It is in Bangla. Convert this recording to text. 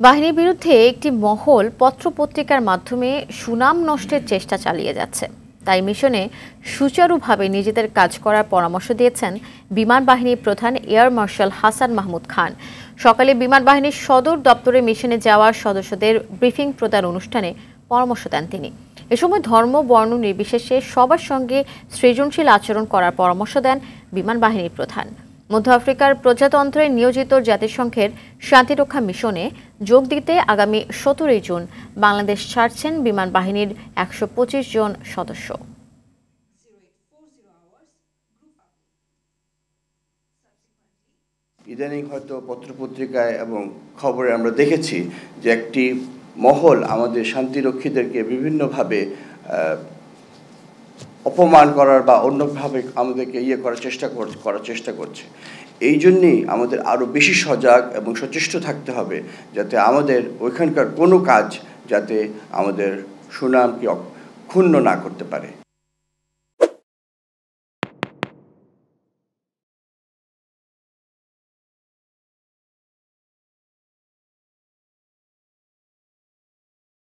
বাহিনীর বিরুদ্ধে একটি মহল পত্রপত্রিকার মাধ্যমে সুনাম নষ্টের চেষ্টা চালিয়ে যাচ্ছে। তাই মিশনে সুচারুভাবে নিজেদের কাজ করার পরামর্শ দিয়েছেন বিমান বাহিনীর প্রধান এয়ার মার্শাল হাসান মাহমুদ খান। সকালে বিমান বাহিনীর সদর দপ্তরে মিশনে যাওয়া সদস্যদের ব্রিফিং প্রদান অনুষ্ঠানে পরামর্শ দেন তিনি। এ সময় ধর্ম বর্ণ নির্বিশেষে সবার সঙ্গে সৃজনশীল আচরণ করার পরামর্শ দেন বিমান বাহিনীর প্রধান। মধ্য আফ্রিকার প্রজাতন্ত্রে নিয়োজিত জাতিসংঘের শান্তিরক্ষা মিশনে যোগ দিতে আগামী 17 জুন বাংলাদেশ ছাড়ছেন বিমান বাহিনীর 125 জন সদস্য। ইদানিং হয়তো পত্রপত্রিকায় এবং খবরে আমরা দেখেছি যে একটি মহল আমাদের শান্তিরক্ষীদেরকে বিভিন্নভাবে অপমান করার বা অন্যভাবে আমাদেরকে করার চেষ্টা করছে। এই জন্যেই আমাদের আরও বেশি সজাগ এবং সচেষ্ট থাকতে হবে, যাতে আমাদের ওইখানকার কোনো কাজ যাতে আমাদের সুনামকে ক্ষুণ্ণ না করতে পারে।